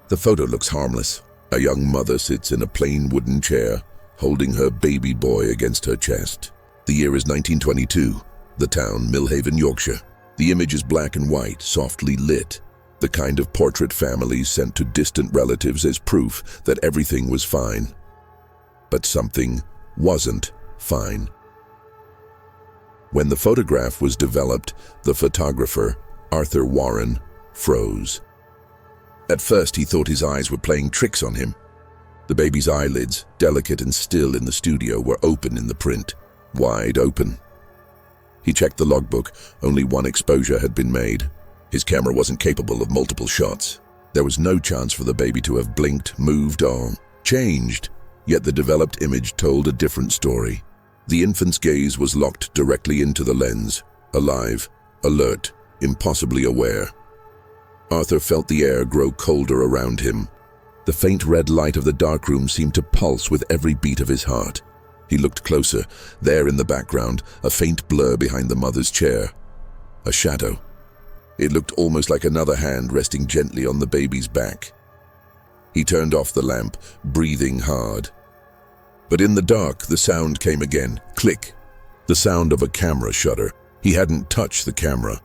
The photo looks harmless. A young mother sits in a plain wooden chair, holding her baby boy against her chest. The year is 1922, the town Millhaven, Yorkshire. The image is black and white, softly lit, the kind of portrait families sent to distant relatives as proof that everything was fine. But something wasn't fine. When the photograph was developed, the photographer, Arthur Warren, froze. At first, he thought his eyes were playing tricks on him. The baby's eyelids, delicate and still in the studio, were open in the print, wide open. He checked the logbook. Only one exposure had been made. His camera wasn't capable of multiple shots. There was no chance for the baby to have blinked, moved, or changed. Yet the developed image told a different story. The infant's gaze was locked directly into the lens, alive, alert, impossibly aware. Arthur felt the air grow colder around him. The faint red light of the darkroom seemed to pulse with every beat of his heart. He looked closer. There in the background, a faint blur behind the mother's chair. A shadow. It looked almost like another hand resting gently on the baby's back. He turned off the lamp, breathing hard. But in the dark, the sound came again. Click. The sound of a camera shutter. He hadn't touched the camera.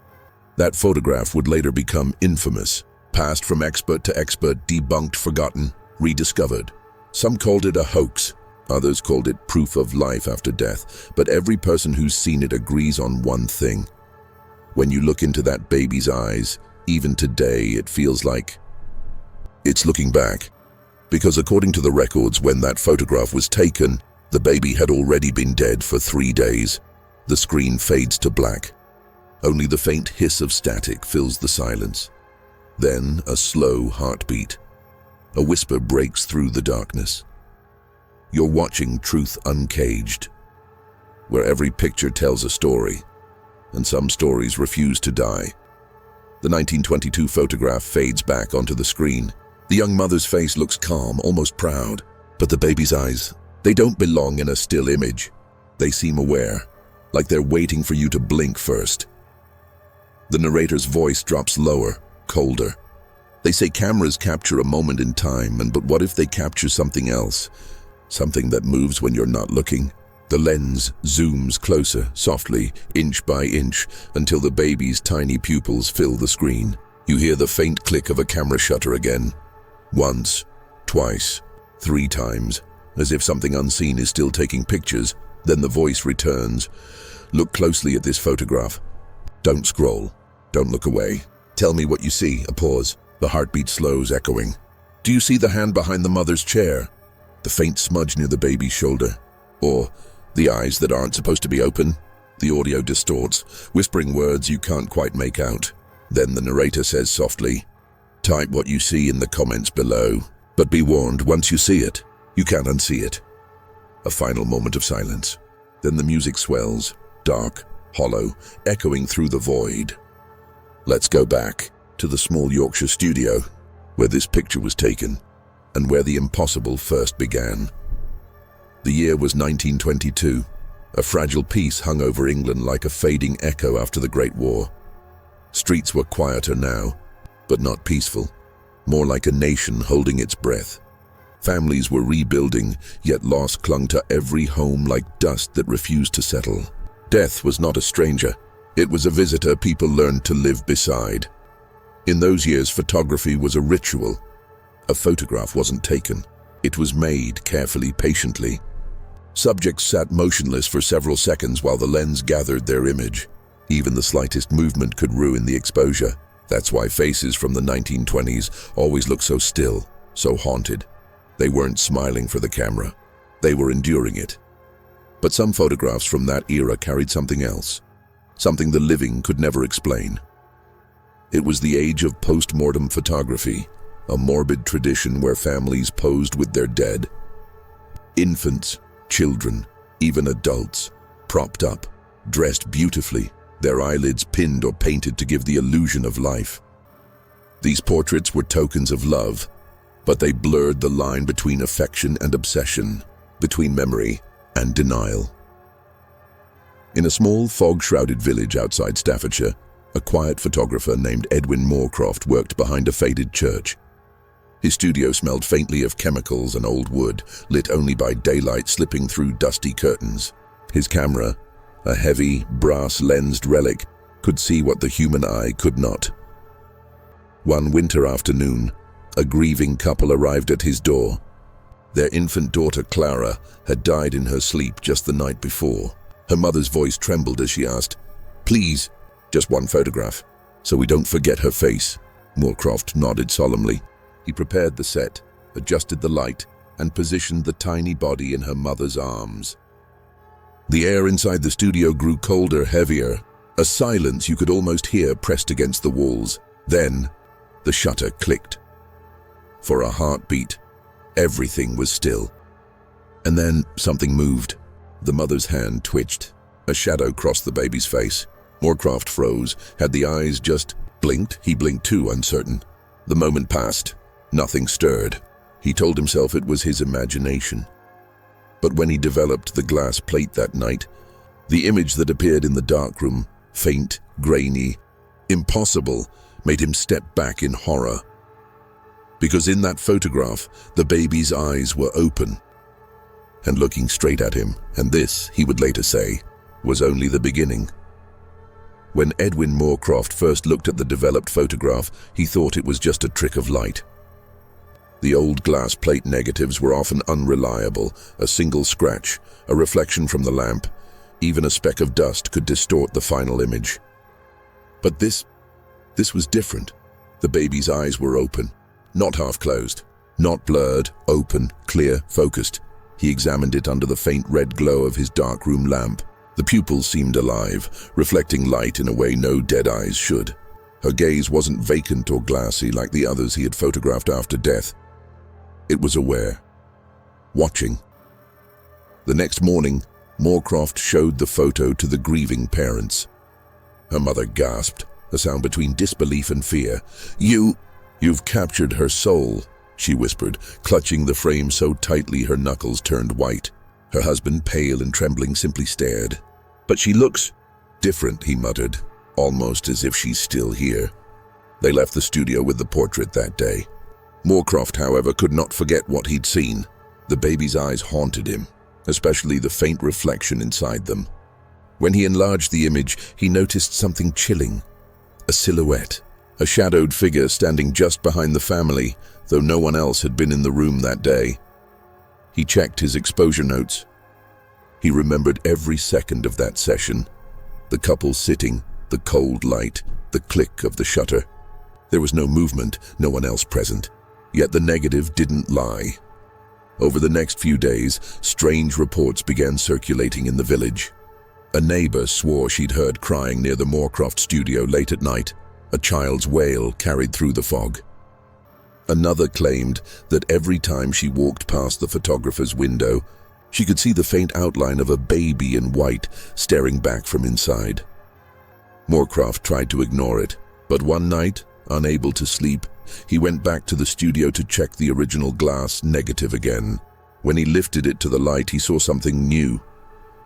That photograph would later become infamous, passed from expert to expert, debunked, forgotten, rediscovered. Some called it a hoax. Others called it proof of life after death. But every person who's seen it agrees on one thing. When you look into that baby's eyes, even today, it feels like it's looking back. Because according to the records, when that photograph was taken, the baby had already been dead for 3 days. The screen fades to black. Only the faint hiss of static fills the silence. Then a slow heartbeat. A whisper breaks through the darkness. You're watching Truth Uncaged, where every picture tells a story, and some stories refuse to die. The 1922 photograph fades back onto the screen. The young mother's face looks calm, almost proud, but the baby's eyes, they don't belong in a still image. They seem aware, like they're waiting for you to blink first. The narrator's voice drops lower, colder. They say cameras capture a moment in time, but what if they capture something else? Something that moves when you're not looking. The lens zooms closer, softly, inch by inch, until the baby's tiny pupils fill the screen. You hear the faint click of a camera shutter again. Once, twice, 3 times, as if something unseen is still taking pictures. Then the voice returns. Look closely at this photograph. Don't scroll. Don't look away. Tell me what you see. A pause. The heartbeat slows, echoing. Do you see the hand behind the mother's chair? The faint smudge near the baby's shoulder? Or the eyes that aren't supposed to be open? The audio distorts, whispering words you can't quite make out. Then the narrator says softly, type what you see in the comments below. But be warned, once you see it, you can't unsee it. A final moment of silence. Then the music swells, dark, hollow, echoing through the void. Let's go back to the small Yorkshire studio, where this picture was taken, and where the impossible first began. The year was 1922. A fragile peace hung over England like a fading echo after the Great War. Streets were quieter now, but not peaceful, more like a nation holding its breath. Families were rebuilding, yet loss clung to every home like dust that refused to settle. Death was not a stranger. It was a visitor people learned to live beside. In those years, photography was a ritual. A photograph wasn't taken. It was made carefully, patiently. Subjects sat motionless for several seconds while the lens gathered their image. Even the slightest movement could ruin the exposure. That's why faces from the 1920s always look so still, so haunted. They weren't smiling for the camera. They were enduring it. But some photographs from that era carried something else, something the living could never explain. It was the age of post-mortem photography, a morbid tradition where families posed with their dead. Infants, children, even adults, propped up, dressed beautifully, their eyelids pinned or painted to give the illusion of life. These portraits were tokens of love, but they blurred the line between affection and obsession, between memory and denial. In a small, fog-shrouded village outside Staffordshire, a quiet photographer named Edwin Moorcroft worked behind a faded church. His studio smelled faintly of chemicals and old wood, lit only by daylight slipping through dusty curtains. His camera, a heavy, brass-lensed relic, could see what the human eye could not. One winter afternoon, a grieving couple arrived at his door. Their infant daughter, Clara, had died in her sleep just the night before. Her mother's voice trembled as she asked, "Please, just one photograph, so we don't forget her face." Moorcroft nodded solemnly. He prepared the set, adjusted the light, and positioned the tiny body in her mother's arms. The air inside the studio grew colder, heavier, a silence you could almost hear pressed against the walls. Then, the shutter clicked. For a heartbeat, everything was still. And then something moved. The mother's hand twitched. A shadow crossed the baby's face. Moorcroft froze. Had the eyes just blinked? He blinked too, uncertain. The moment passed. Nothing stirred. He told himself it was his imagination. But when he developed the glass plate that night, the image that appeared in the darkroom, faint, grainy, impossible, made him step back in horror. Because in that photograph, the baby's eyes were open and looking straight at him, and this, he would later say, was only the beginning. When Edwin Moorcroft first looked at the developed photograph, he thought it was just a trick of light. The old glass plate negatives were often unreliable. A single scratch, a reflection from the lamp, even a speck of dust could distort the final image. But this was different. The baby's eyes were open, not half-closed, not blurred, open, clear, focused. He examined it under the faint red glow of his darkroom lamp. The pupils seemed alive, reflecting light in a way no dead eyes should. Her gaze wasn't vacant or glassy like the others he had photographed after death. It was aware, watching. The next morning, Moorcroft showed the photo to the grieving parents. Her mother gasped, a sound between disbelief and fear. You've captured her soul," she whispered, clutching the frame so tightly her knuckles turned white. Her husband, pale and trembling, simply stared. "But she looks different," he muttered, almost as if she's still here. They left the studio with the portrait that day. Moorcroft, however, could not forget what he'd seen. The baby's eyes haunted him, especially the faint reflection inside them. When he enlarged the image, he noticed something chilling. A silhouette, a shadowed figure standing just behind the family, though no one else had been in the room that day. He checked his exposure notes. He remembered every second of that session. The couple sitting, the cold light, the click of the shutter. There was no movement, no one else present. Yet the negative didn't lie. Over the next few days, strange reports began circulating in the village. A neighbor swore she'd heard crying near the Moorcroft studio late at night, a child's wail carried through the fog. Another claimed that every time she walked past the photographer's window, she could see the faint outline of a baby in white staring back from inside. Moorcroft tried to ignore it, but one night, unable to sleep, he went back to the studio to check the original glass negative again. When he lifted it to the light, he saw something new.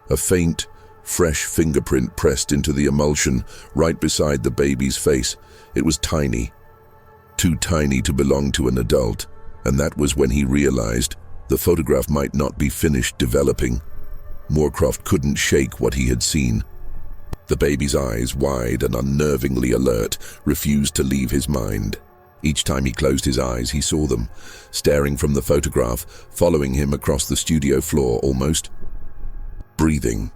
A faint, fresh fingerprint pressed into the emulsion right beside the baby's face. It was tiny, too tiny to belong to an adult, and that was when he realized the photograph might not be finished developing. Moorcroft couldn't shake what he had seen. The baby's eyes, wide and unnervingly alert, refused to leave his mind. Each time he closed his eyes, he saw them, staring from the photograph, following him across the studio floor, almost breathing.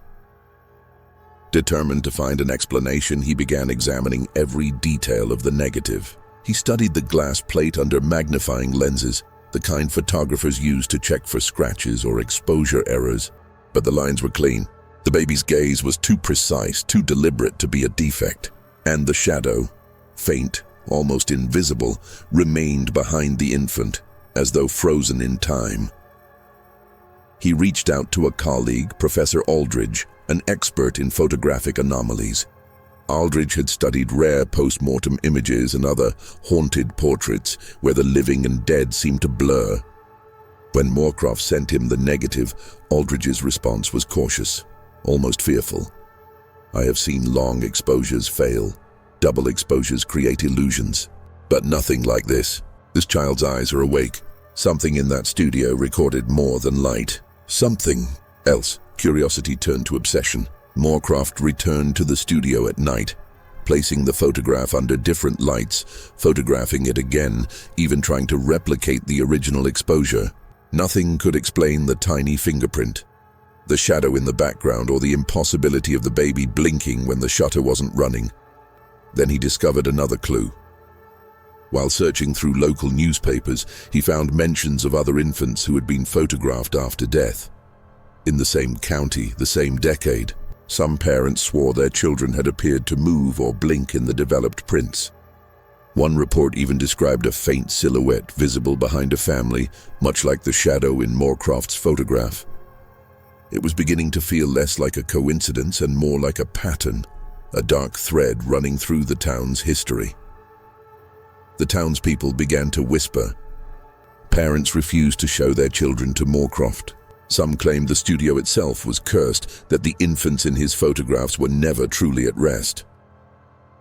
Determined to find an explanation, he began examining every detail of the negative. He studied the glass plate under magnifying lenses, the kind photographers use to check for scratches or exposure errors. But the lines were clean. The baby's gaze was too precise, too deliberate to be a defect. And the shadow, faint, almost invisible, remained behind the infant, as though frozen in time. He reached out to a colleague, Professor Aldridge, an expert in photographic anomalies. Aldridge had studied rare post-mortem images and other haunted portraits where the living and dead seemed to blur. When Moorcroft sent him the negative, Aldridge's response was cautious, almost fearful. "I have seen long exposures fail. Double exposures create illusions, but nothing like this." This child's eyes are awake. Something in that studio recorded more than light. Something else. Curiosity turned to obsession. Moorcroft returned to the studio at night, placing the photograph under different lights, photographing it again, even trying to replicate the original exposure. Nothing could explain the tiny fingerprint, the shadow in the background, or the impossibility of the baby blinking when the shutter wasn't running. Then he discovered another clue. While searching through local newspapers, he found mentions of other infants who had been photographed after death. In the same county, the same decade, some parents swore their children had appeared to move or blink in the developed prints. One report even described a faint silhouette visible behind a family, much like the shadow in Moorcroft's photograph. It was beginning to feel less like a coincidence and more like a pattern, a dark thread running through the town's history. The townspeople began to whisper. Parents refused to show their children to Moorcroft. Some claimed the studio itself was cursed, that the infants in his photographs were never truly at rest.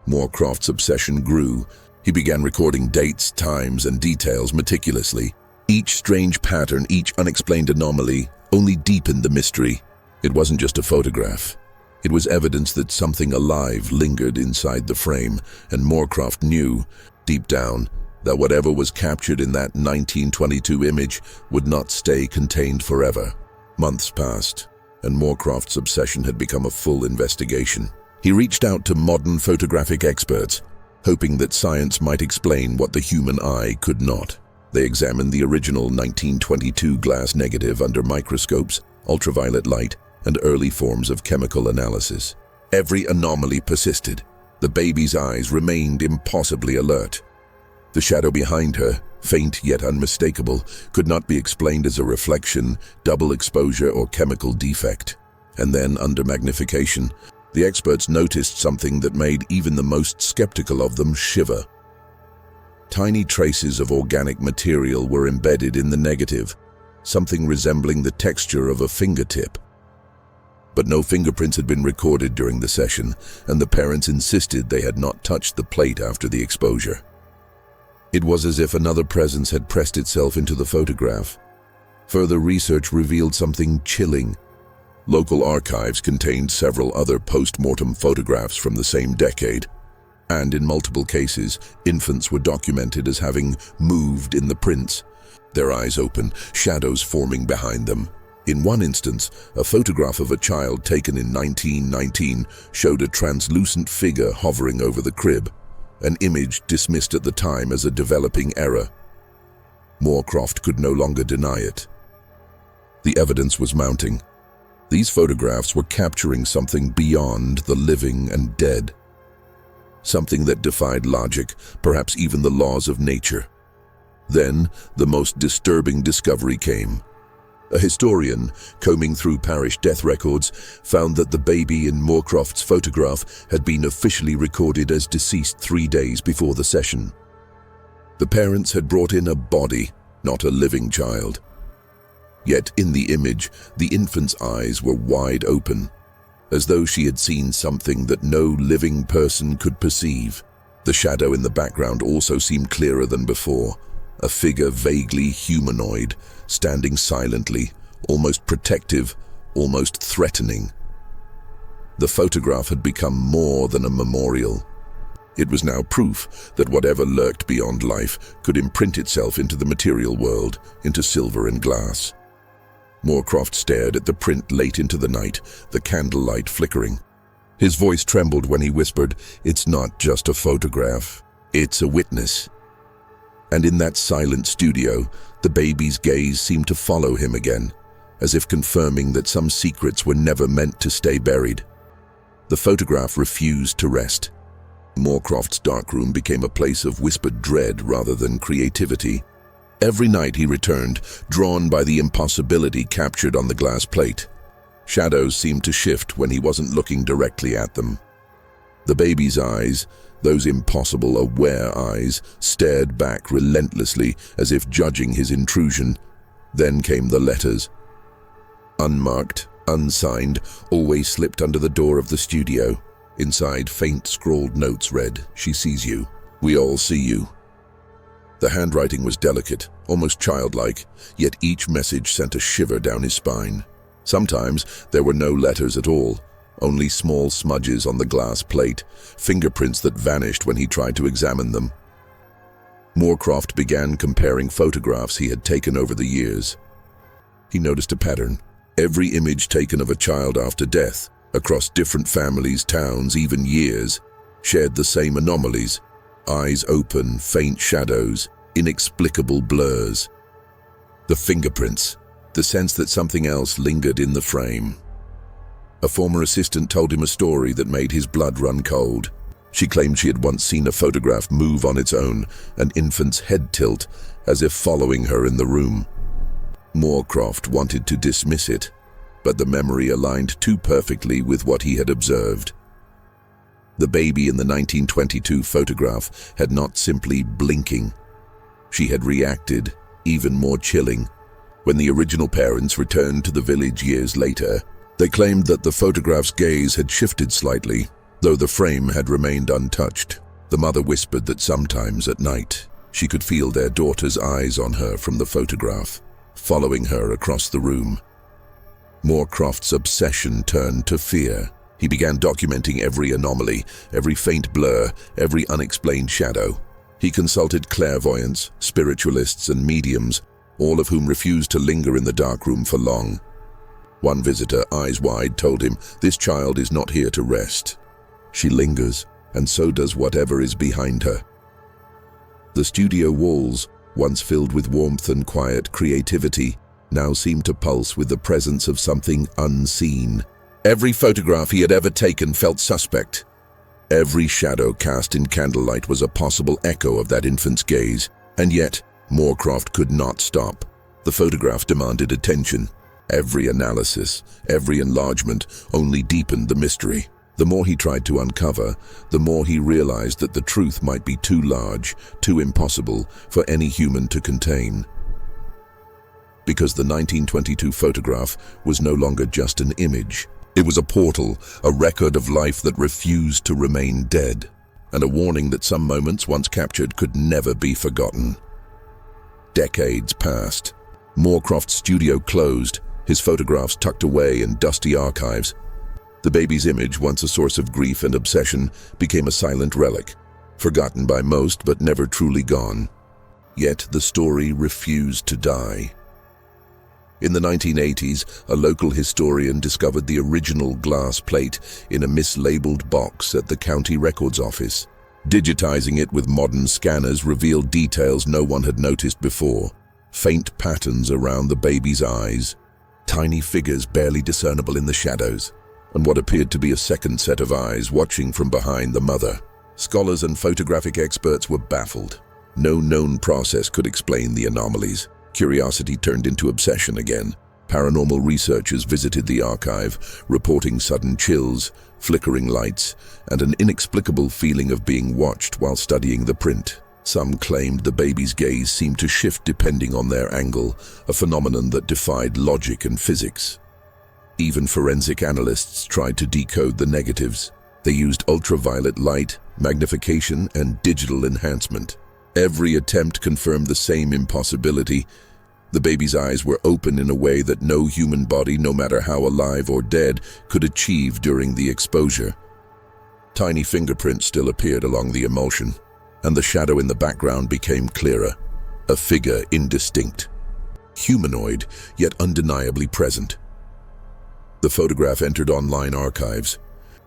Moorcroft's obsession grew. He began recording dates, times, and details meticulously. Each strange pattern, each unexplained anomaly, only deepened the mystery. It wasn't just a photograph. It was evidence that something alive lingered inside the frame, and Moorcroft knew, deep down, that whatever was captured in that 1922 image would not stay contained forever. Months passed, and Moorcroft's obsession had become a full investigation. He reached out to modern photographic experts, hoping that science might explain what the human eye could not. They examined the original 1922 glass negative under microscopes, ultraviolet light, and early forms of chemical analysis. Every anomaly persisted. The baby's eyes remained impossibly alert. The shadow behind her, faint yet unmistakable, could not be explained as a reflection, double exposure, or chemical defect. And then, under magnification, the experts noticed something that made even the most skeptical of them shiver. Tiny traces of organic material were embedded in the negative, something resembling the texture of a fingertip. But no fingerprints had been recorded during the session, and the parents insisted they had not touched the plate after the exposure. It was as if another presence had pressed itself into the photograph. Further research revealed something chilling. Local archives contained several other post-mortem photographs from the same decade, and in multiple cases, infants were documented as having moved in the prints, their eyes open, shadows forming behind them. In one instance, a photograph of a child taken in 1919 showed a translucent figure hovering over the crib, an image dismissed at the time as a developing error. Moorcroft could no longer deny it. The evidence was mounting. These photographs were capturing something beyond the living and dead. Something that defied logic, perhaps even the laws of nature. Then, the most disturbing discovery came. A historian, combing through parish death records, found that the baby in Moorcroft's photograph had been officially recorded as deceased 3 days before the session. The parents had brought in a body, not a living child. Yet in the image, the infant's eyes were wide open, as though she had seen something that no living person could perceive. The shadow in the background also seemed clearer than before, a figure vaguely humanoid, standing silently, almost protective, almost threatening. The photograph had become more than a memorial. It was now proof that whatever lurked beyond life could imprint itself into the material world, into silver and glass. Moorcroft stared at the print late into the night, the candlelight flickering. His voice trembled when he whispered, "It's not just a photograph, it's a witness." And in that silent studio, the baby's gaze seemed to follow him again, as if confirming that some secrets were never meant to stay buried. The photograph refused to rest. Moorcroft's darkroom became a place of whispered dread rather than creativity. Every night he returned, drawn by the impossibility captured on the glass plate. Shadows seemed to shift when he wasn't looking directly at them. The baby's eyes, those impossible, aware eyes, stared back relentlessly as if judging his intrusion. Then came the letters. Unmarked, unsigned, always slipped under the door of the studio. Inside, faint scrawled notes read, "She sees you. We all see you." The handwriting was delicate, almost childlike, yet each message sent a shiver down his spine. Sometimes there were no letters at all, only small smudges on the glass plate, fingerprints that vanished when he tried to examine them. Moorcroft began comparing photographs he had taken over the years. He noticed a pattern. Every image taken of a child after death, across different families, towns, even years, shared the same anomalies: eyes open, faint shadows, inexplicable blurs. The fingerprints, the sense that something else lingered in the frame. A former assistant told him a story that made his blood run cold. She claimed she had once seen a photograph move on its own, an infant's head tilt, as if following her in the room. Moorcroft wanted to dismiss it, but the memory aligned too perfectly with what he had observed. The baby in the 1922 photograph had not simply blinking. She had reacted, even more chilling. When the original parents returned to the village years later, they claimed that the photograph's gaze had shifted slightly, though the frame had remained untouched. The mother whispered that sometimes at night, she could feel their daughter's eyes on her from the photograph, following her across the room. Moorcroft's obsession turned to fear. He began documenting every anomaly, every faint blur, every unexplained shadow. He consulted clairvoyants, spiritualists, and mediums, all of whom refused to linger in the darkroom for long. One visitor, eyes wide, told him, "This child is not here to rest. She lingers, and so does whatever is behind her." The studio walls, once filled with warmth and quiet creativity, now seemed to pulse with the presence of something unseen. Every photograph he had ever taken felt suspect. Every shadow cast in candlelight was a possible echo of that infant's gaze, and yet Moorcroft could not stop. The photograph demanded attention. Every analysis, every enlargement only deepened the mystery. The more he tried to uncover, the more he realized that the truth might be too large, too impossible for any human to contain. Because the 1922 photograph was no longer just an image. It was a portal, a record of life that refused to remain dead, and a warning that some moments once captured could never be forgotten. Decades passed. Moorcroft's studio closed, his photographs tucked away in dusty archives. The baby's image, once a source of grief and obsession, became a silent relic, forgotten by most but never truly gone. Yet the story refused to die. In the 1980s, a local historian discovered the original glass plate in a mislabeled box at the county records office. Digitizing it with modern scanners revealed details no one had noticed before. Faint patterns around the baby's eyes, tiny figures barely discernible in the shadows, and what appeared to be a second set of eyes watching from behind the mother. Scholars and photographic experts were baffled. No known process could explain the anomalies. Curiosity turned into obsession again. Paranormal researchers visited the archive, reporting sudden chills, flickering lights, and an inexplicable feeling of being watched while studying the print. Some claimed the baby's gaze seemed to shift depending on their angle, a phenomenon that defied logic and physics. Even forensic analysts tried to decode the negatives. They used ultraviolet light, magnification, and digital enhancement. Every attempt confirmed the same impossibility. The baby's eyes were open in a way that no human body, no matter how alive or dead, could achieve during the exposure. Tiny fingerprints still appeared along the emulsion, and the shadow in the background became clearer, a figure indistinct, humanoid, yet undeniably present. The photograph entered online archives,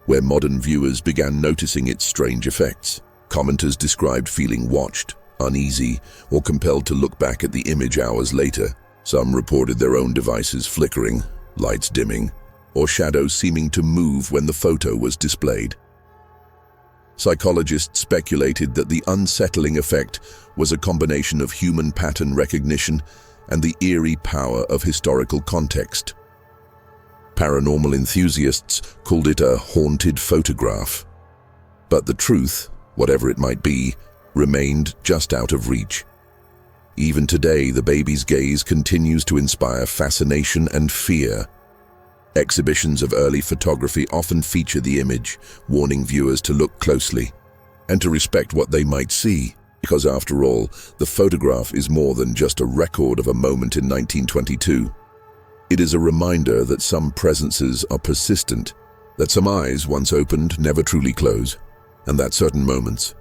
where modern viewers began noticing its strange effects. Commenters described feeling watched, uneasy, or compelled to look back at the image hours later. Some reported their own devices flickering, lights dimming, or shadows seeming to move when the photo was displayed. Psychologists speculated that the unsettling effect was a combination of human pattern recognition and the eerie power of historical context. Paranormal enthusiasts called it a haunted photograph. But the truth, whatever it might be, remained just out of reach. Even today, the baby's gaze continues to inspire fascination and fear. Exhibitions of early photography often feature the image, warning viewers to look closely and to respect what they might see. Because after all, the photograph is more than just a record of a moment in 1922. It is a reminder that some presences are persistent, that some eyes, once opened, never truly close, and that certain moments,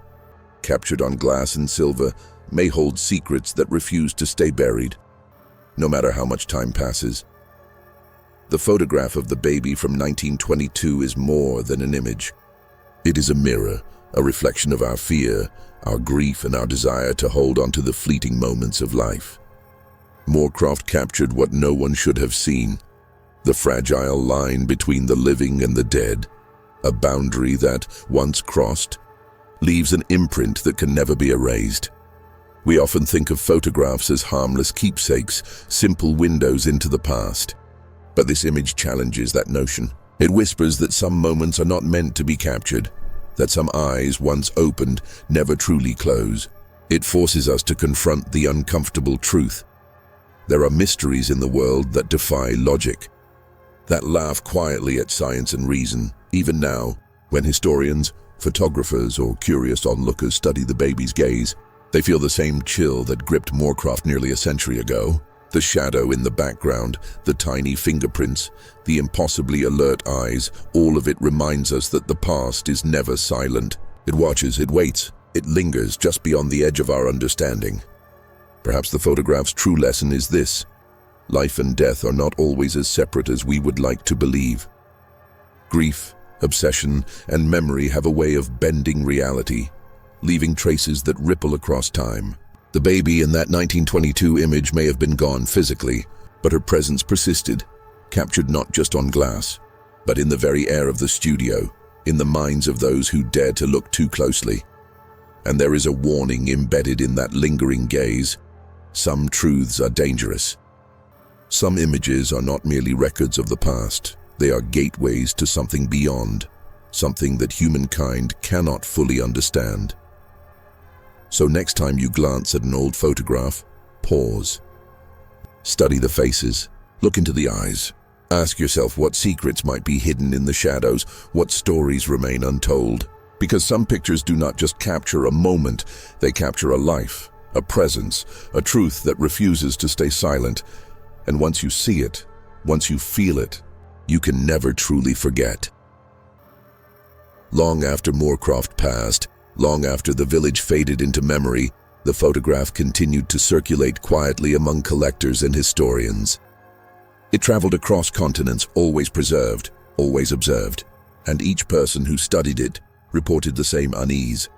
captured on glass and silver, may hold secrets that refuse to stay buried, no matter how much time passes. The photograph of the baby from 1922 is more than an image. It is a mirror, a reflection of our fear, our grief, and our desire to hold on to the fleeting moments of life. Moorcroft captured what no one should have seen, the fragile line between the living and the dead, a boundary that, once crossed, leaves an imprint that can never be erased. We often think of photographs as harmless keepsakes, simple windows into the past. But this image challenges that notion. It whispers that some moments are not meant to be captured, that some eyes, once opened, never truly close. It forces us to confront the uncomfortable truth. There are mysteries in the world that defy logic, that laugh quietly at science and reason. Even now, when historians, photographers, or curious onlookers study the baby's gaze, they feel the same chill that gripped Moorcroft nearly a century ago. The shadow in the background, the tiny fingerprints, the impossibly alert eyes, all of it reminds us that the past is never silent. It watches, it waits, it lingers just beyond the edge of our understanding. Perhaps the photograph's true lesson is this: life and death are not always as separate as we would like to believe. Grief, obsession, and memory have a way of bending reality, leaving traces that ripple across time. The baby in that 1922 image may have been gone physically, but her presence persisted, captured not just on glass, but in the very air of the studio, in the minds of those who dare to look too closely. And there is a warning embedded in that lingering gaze. Some truths are dangerous. Some images are not merely records of the past, they are gateways to something beyond, something that humankind cannot fully understand. So next time you glance at an old photograph, pause. Study the faces, look into the eyes. Ask yourself what secrets might be hidden in the shadows, what stories remain untold. Because some pictures do not just capture a moment, they capture a life, a presence, a truth that refuses to stay silent. And once you see it, once you feel it, you can never truly forget. Long after Moorcroft passed, long after the village faded into memory, the photograph continued to circulate quietly among collectors and historians. It traveled across continents, always preserved, always observed, and each person who studied it reported the same unease,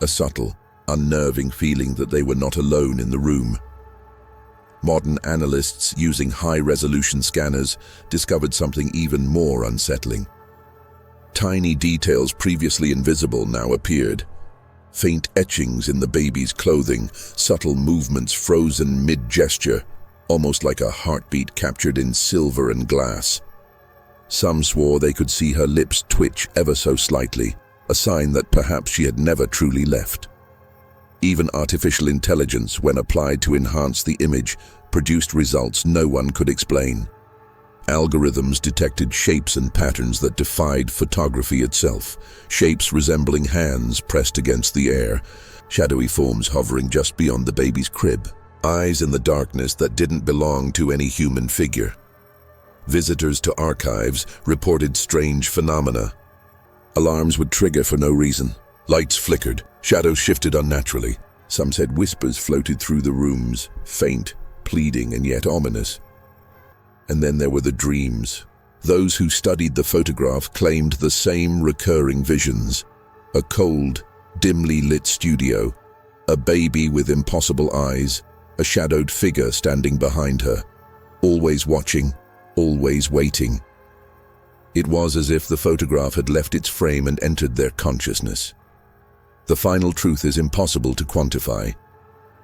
a subtle, unnerving feeling that they were not alone in the room. Modern analysts using high-resolution scanners discovered something even more unsettling. Tiny details previously invisible now appeared. Faint etchings in the baby's clothing, subtle movements frozen mid-gesture, almost like a heartbeat captured in silver and glass. Some swore they could see her lips twitch ever so slightly, a sign that perhaps she had never truly left. Even artificial intelligence, when applied to enhance the image, produced results no one could explain. Algorithms detected shapes and patterns that defied photography itself, shapes resembling hands pressed against the air, shadowy forms hovering just beyond the baby's crib, eyes in the darkness that didn't belong to any human figure. Visitors to archives reported strange phenomena. Alarms would trigger for no reason. Lights flickered, shadows shifted unnaturally. Some said whispers floated through the rooms, faint, pleading, and yet ominous. And then there were the dreams. Those who studied the photograph claimed the same recurring visions. A cold, dimly lit studio, a baby with impossible eyes, a shadowed figure standing behind her, always watching, always waiting. It was as if the photograph had left its frame and entered their consciousness. The final truth is impossible to quantify.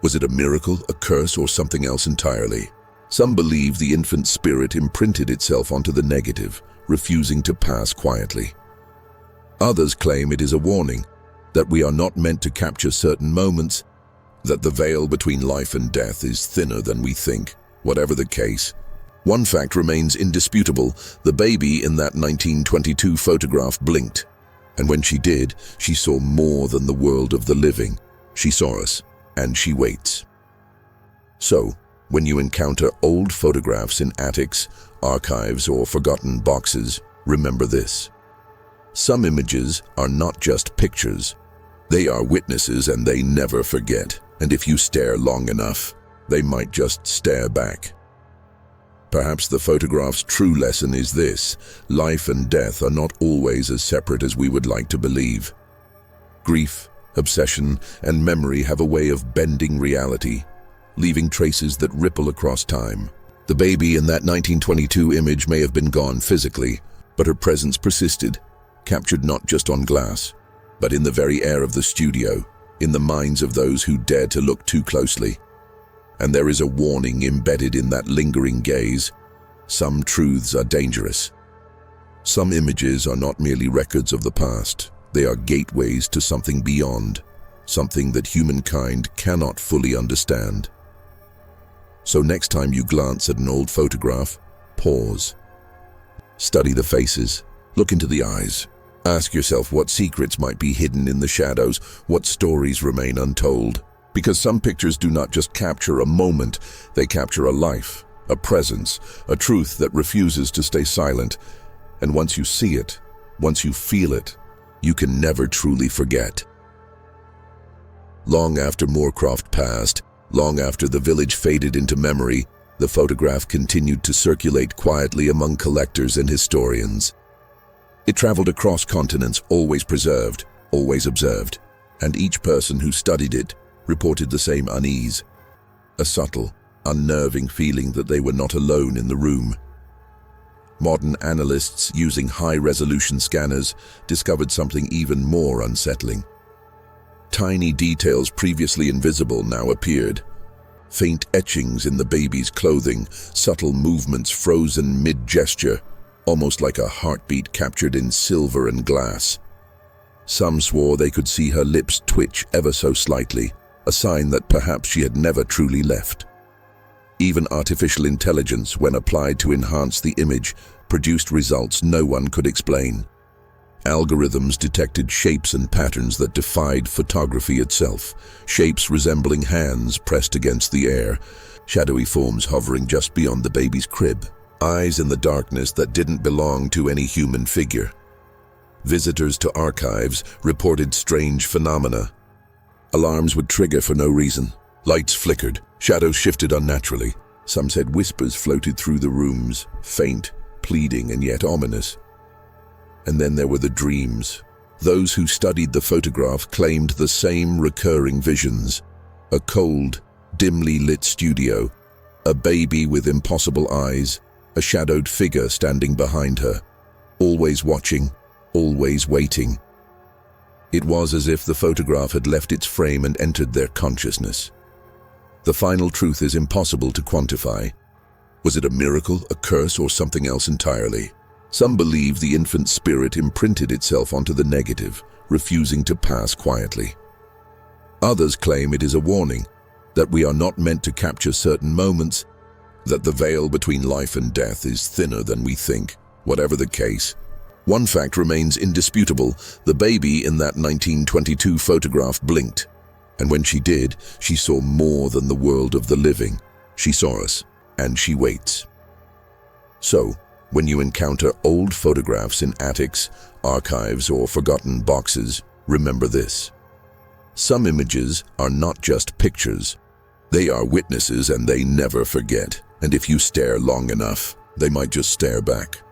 Was it a miracle, a curse, or something else entirely? Some believe the infant spirit imprinted itself onto the negative, refusing to pass quietly. Others claim it is a warning, that we are not meant to capture certain moments, that the veil between life and death is thinner than we think. Whatever the case, one fact remains indisputable: the baby in that 1922 photograph blinked. And when she did, she saw more than the world of the living. She saw us, and she waits. So, when you encounter old photographs in attics, archives, or forgotten boxes, remember this. Some images are not just pictures. They are witnesses, and they never forget. And if you stare long enough, they might just stare back. Perhaps the photograph's true lesson is this: life and death are not always as separate as we would like to believe. Grief, obsession, and memory have a way of bending reality, leaving traces that ripple across time. The baby in that 1922 image may have been gone physically, but her presence persisted, captured not just on glass, but in the very air of the studio, in the minds of those who dared to look too closely. And there is a warning embedded in that lingering gaze. Some truths are dangerous. Some images are not merely records of the past. They are gateways to something beyond, something that humankind cannot fully understand. So next time you glance at an old photograph, pause. Study the faces. Look into the eyes. Ask yourself what secrets might be hidden in the shadows, what stories remain untold. Because some pictures do not just capture a moment, they capture a life, a presence, a truth that refuses to stay silent. And once you see it, once you feel it, you can never truly forget. Long after Moorcroft passed, long after the village faded into memory, the photograph continued to circulate quietly among collectors and historians. It traveled across continents, always preserved, always observed, and each person who studied it reported the same unease, a subtle, unnerving feeling that they were not alone in the room. Modern analysts using high-resolution scanners discovered something even more unsettling. Tiny details previously invisible now appeared. Faint etchings in the baby's clothing, subtle movements frozen mid-gesture, almost like a heartbeat captured in silver and glass. Some swore they could see her lips twitch ever so slightly, a sign that perhaps she had never truly left. Even artificial intelligence, when applied to enhance the image, produced results no one could explain. Algorithms detected shapes and patterns that defied photography itself, shapes resembling hands pressed against the air, shadowy forms hovering just beyond the baby's crib, eyes in the darkness that didn't belong to any human figure. Visitors to archives reported strange phenomena. Alarms would trigger for no reason. Lights flickered, shadows shifted unnaturally. Some said whispers floated through the rooms, faint, pleading, and yet ominous. And then there were the dreams. Those who studied the photograph claimed the same recurring visions. A cold, dimly lit studio, a baby with impossible eyes, a shadowed figure standing behind her, always watching, always waiting. It was as if the photograph had left its frame and entered their consciousness. The final truth is impossible to quantify. Was it a miracle, a curse, or something else entirely? Some believe the infant spirit imprinted itself onto the negative, refusing to pass quietly. Others claim it is a warning, that we are not meant to capture certain moments, that the veil between life and death is thinner than we think. Whatever the case, one fact remains indisputable: the baby in that 1922 photograph blinked. And when she did, she saw more than the world of the living. She saw us, and she waits. So, when you encounter old photographs in attics, archives, or forgotten boxes, remember this. Some images are not just pictures. They are witnesses, and they never forget. And if you stare long enough, they might just stare back.